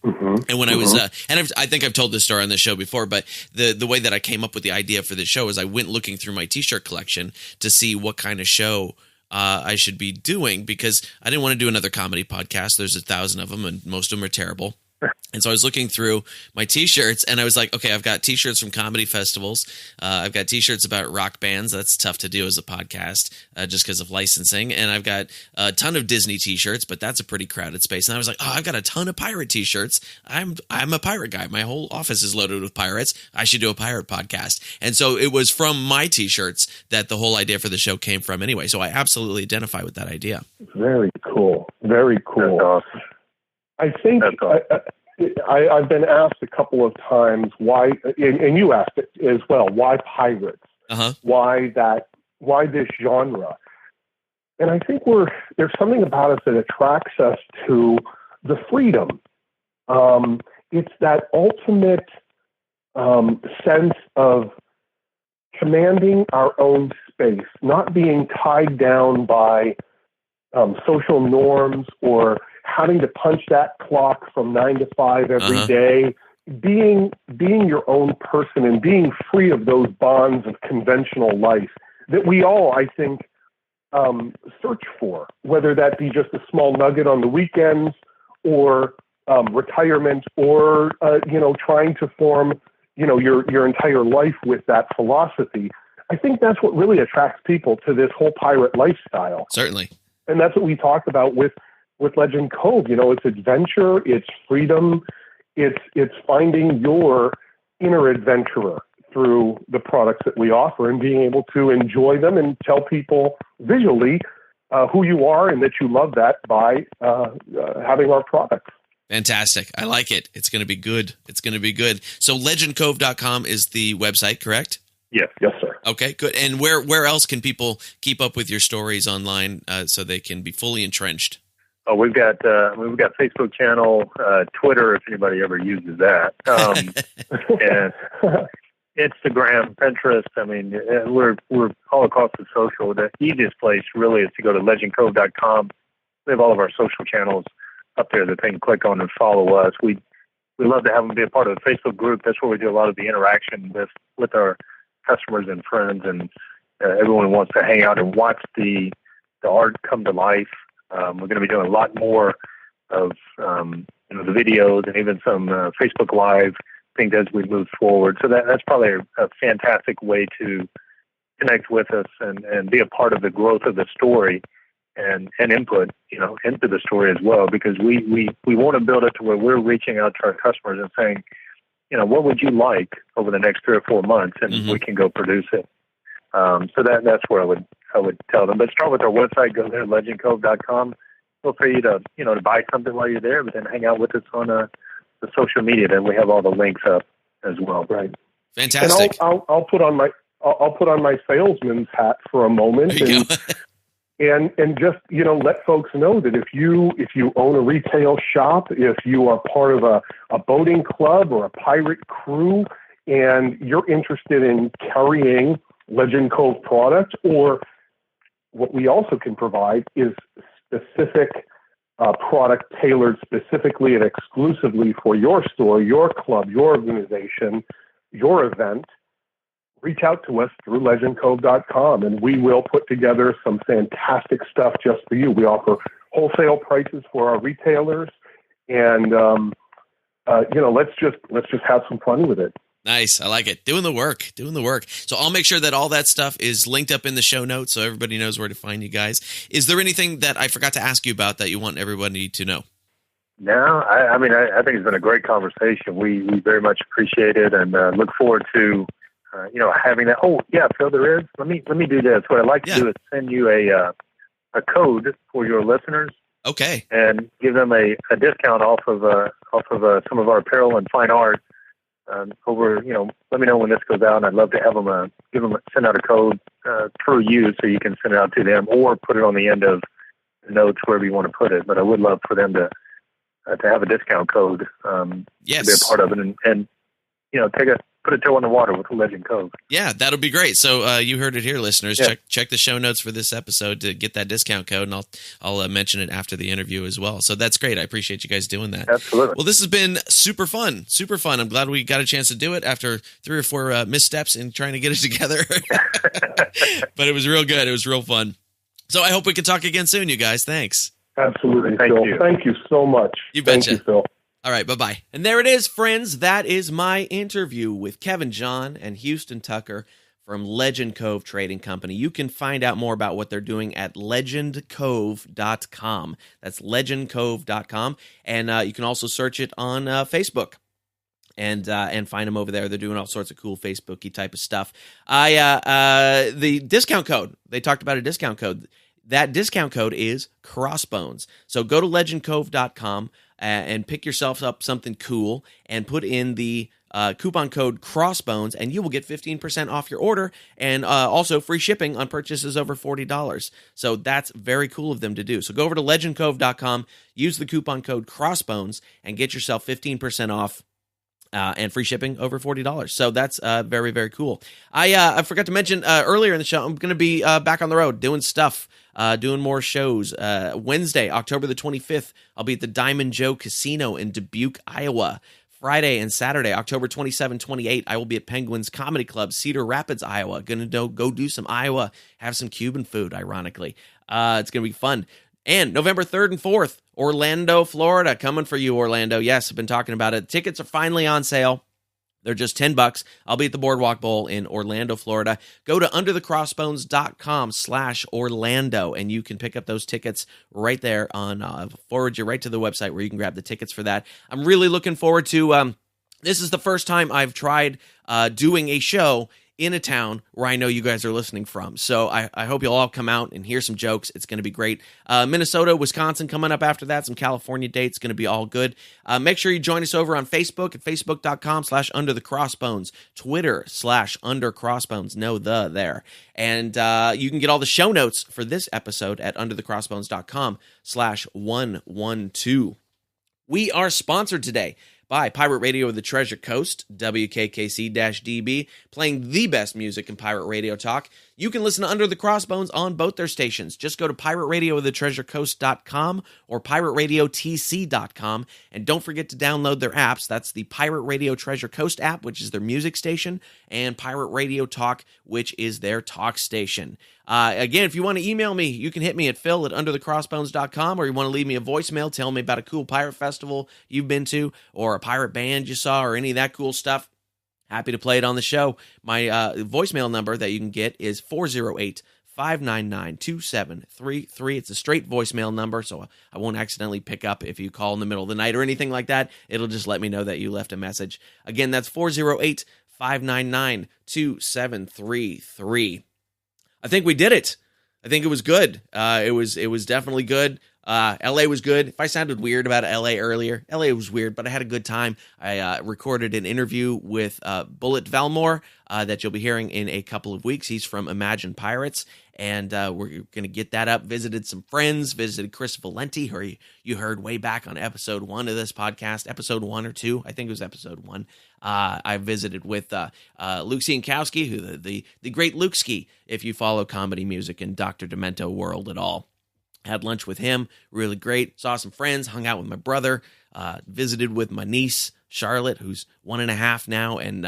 And when I was, I think I've told this story on the show before, but the way that I came up with the idea for this show is I went looking through my T-shirt collection to see what kind of show I should be doing, because I didn't want to do another comedy podcast. There's 1,000 of them, and most of them are terrible. And so I was looking through my T-shirts, and I was like, okay, I've got T-shirts from comedy festivals. I've got T-shirts about rock bands. That's tough to do as a podcast just because of licensing. And I've got a ton of Disney T-shirts, but that's a pretty crowded space. And I was like, I've got a ton of pirate T-shirts. I'm a pirate guy. My whole office is loaded with pirates. I should do a pirate podcast. And so it was from my T-shirts that the whole idea for the show came from anyway. So I absolutely identify with that idea. Very cool. Very cool. That's awesome. I think I've been asked a couple of times why, and you asked it as well, why pirates? Why this genre? And I think there's something about us that attracts us to the freedom. It's that ultimate sense of commanding our own space, not being tied down by social norms or having to punch that clock from 9 to 5 every day, being your own person and being free of those bonds of conventional life that we all, I think, search for, whether that be just a small nugget on the weekends or retirement or, trying to form, your entire life with that philosophy. I think that's what really attracts people to this whole pirate lifestyle. Certainly. And that's what we talked about with Legend Cove. It's adventure, it's freedom, it's finding your inner adventurer through the products that we offer and being able to enjoy them and tell people visually who you are and that you love that by having our products. Fantastic. I like it. It's going to be good. So legendcove.com is the website, correct? Yes, sir. Okay, good. And where else can people keep up with your stories online so they can be fully entrenched? Oh, we've got Facebook channel, Twitter, if anybody ever uses that, Instagram, Pinterest. I mean, we're all across the social. The easiest place really is to go to legendcove.com. We have all of our social channels up there that they can click on and follow us. We love to have them be a part of the Facebook group. That's where we do a lot of the interaction with our customers and friends, and everyone wants to hang out and watch the art come to life. We're going to be doing a lot more of the videos and even some Facebook Live things as we move forward. So that's probably a fantastic way to connect with us and be a part of the growth of the story and input, into the story as well, because we want to build it to where we're reaching out to our customers and saying, what would you like over the next 3 or 4 months, and we can go produce it. So that's where I would tell them. But start with our website. Go there, legendcove.com. Feel free to to buy something while you're there, but then hang out with us on the social media. Then we have all the links up as well. Right. Fantastic. And I'll put on my salesman's hat for a moment and just let folks know that if you own a retail shop, if you are part of a boating club or a pirate crew, and you're interested in carrying Legend Cove products, or what we also can provide is specific product tailored specifically and exclusively for your store, your club, your organization, your event, reach out to us through legendcove.com, and we will put together some fantastic stuff just for you. We offer wholesale prices for our retailers, and let's just have some fun with it. Nice. I like it. Doing the work. So I'll make sure that all that stuff is linked up in the show notes so everybody knows where to find you guys. Is there anything that I forgot to ask you about that you want everybody to know? No, I think it's been a great conversation. We very much appreciate it, and look forward to having that. Oh yeah, Phil, there is. Let me do this. What I'd like to do is send you a code for your listeners. Okay. And give them a discount off of some of our apparel and fine art. Let me know when this goes out, and I'd love to have them send out a code through you, so you can send it out to them, or put it on the end of the notes wherever you want to put it. But I would love for them to have a discount code yes. to be a part of it, and put a toe in the water with Legend Cove. Yeah, that'll be great. So you heard it here, listeners. Yeah. Check the show notes for this episode to get that discount code, and I'll mention it after the interview as well. So that's great. I appreciate you guys doing that. Absolutely. Well, this has been super fun. I'm glad we got a chance to do it after 3 or 4 missteps in trying to get it together. But it was real good. It was real fun. So I hope we can talk again soon, you guys. Thanks. Absolutely, Thank Phil. you. Thank you so much. You betcha. Thank you, Phil. All right, bye-bye. And there it is, friends. That is my interview with Kevin John and Houston Tucker from Legend Cove Trading Company. You can find out more about what they're doing at legendcove.com. That's legendcove.com. And you can also search it on Facebook and find them over there. They're doing all sorts of cool Facebooky type of stuff. The discount code, they talked about a discount code. That discount code is Crossbones. So go to legendcove.com and pick yourself up something cool and put in the coupon code Crossbones, and you will get 15% off your order, and also free shipping on purchases over $40. So that's very cool of them to do. So go over to legendcove.com, use the coupon code Crossbones, and get yourself 15% off. And free shipping over $40. So that's very, very cool. I forgot to mention earlier in the show, I'm going to be back on the road doing stuff, doing more shows. Wednesday, October the 25th, I'll be at the Diamond Joe Casino in Dubuque, Iowa. Friday and Saturday, October 27, 28, I will be at Penguins Comedy Club, Cedar Rapids, Iowa. Going to go do some Iowa, have some Cuban food, ironically. It's going to be fun. And November 3rd and 4th, Orlando, Florida. Coming for you, Orlando. Yes, I've been talking about it. Tickets are finally on sale. They're just $10. I'll be at the Boardwalk Bowl in Orlando, Florida. Go to underthecrossbones.com/Orlando, and you can pick up those tickets right there forward you right to the website where you can grab the tickets for that. I'm really looking forward to, this is the first time I've tried doing a show in a town where I know you guys are listening from. So I hope you'll all come out and hear some jokes. It's going to be great. Minnesota, Wisconsin coming up after that. Some California dates. Going to be all good. Make sure you join us over on Facebook at facebook.com/underthecrossbones. Twitter /undercrossbones. No the there. And you can get all the show notes for this episode at underthecrossbones.com/112. We are sponsored today by Pirate Radio of the Treasure Coast, WKKC-DB, playing the best music in pirate radio talk. You can listen to Under the Crossbones on both their stations. Just go to pirateradioofthetreasurecoast.com or pirateradiotc.com, and don't forget to download their apps. That's the Pirate Radio Treasure Coast app, which is their music station, and Pirate Radio Talk, which is their talk station. Again, if you want to email me, you can hit me at phil@underthecrossbones.com, or you want to leave me a voicemail, tell me about a cool pirate festival you've been to, or a pirate band you saw, or any of that cool stuff. Happy to play it on the show. My voicemail number that you can get is 408-599-2733. It's a straight voicemail number, so I won't accidentally pick up if you call in the middle of the night or anything like that. It'll just let me know that you left a message. Again, that's 408-599-2733. I think we did it. I think it was good. It was definitely good. LA was good. If I sounded weird about LA earlier, LA was weird, but I had a good time. I recorded an interview with Bullet Valmore that you'll be hearing in a couple of weeks. He's from Imagine Pirates, and we're going to get that up. Visited some friends, visited Chris Valenti, who you heard way back on episode 1 of this podcast, episode 1 or 2. I think it was episode 1. I visited with Luke Siankowski, who the great Luke Ski, if you follow comedy music in Dr. Demento world at all. Had lunch with him, really great. Saw some friends, hung out with my brother, visited with my niece, Charlotte, who's 1.5 now, and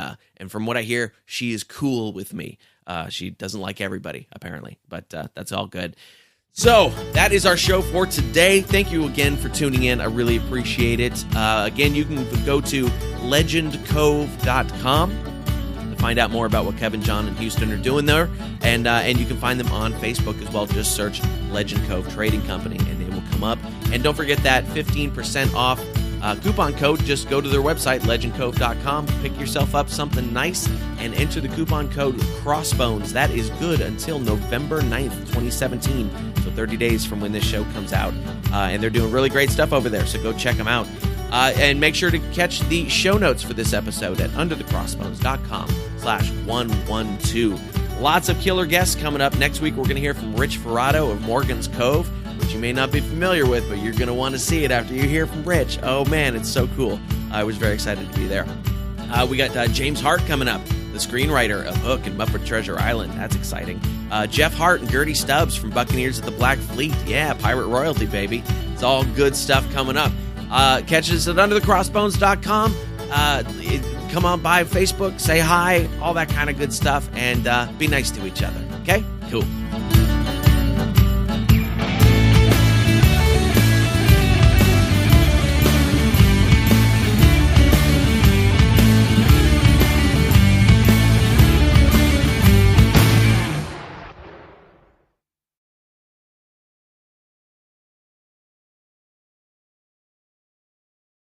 from what I hear, she is cool with me. She doesn't like everybody, apparently, but that's all good. So, that is our show for today. Thank you again for tuning in. I really appreciate it. Again, you can go to legendcove.com to find out more about what Kevin, John, and Houston are doing there. And you can find them on Facebook as well. Just search Legend Cove Trading Company, and they will come up. And don't forget that 15% off coupon code. Just go to their website, legendcove.com, pick yourself up something nice, and enter the coupon code Crossbones. That is good until November 9th, 2017, so 30 days from when this show comes out. And they're doing really great stuff over there, so go check them out. And make sure to catch the show notes for this episode at underthecrossbones.com/112. Lots of killer guests coming up. Next week, we're going to hear from Rich Ferrato of Morgan's Cove, which you may not be familiar with, but you're going to want to see it after you hear from Rich. Oh, man, it's so cool. I was very excited to be there. We got James Hart coming up, the screenwriter of Hook and Muppet Treasure Island. That's exciting. Jeff Hart and Gertie Stubbs from Buccaneers of the Black Fleet. Yeah, pirate royalty, baby. It's all good stuff coming up. Catch us at underthecrossbones.com. Come on by Facebook, say hi, all that kind of good stuff, and be nice to each other. Okay? Cool.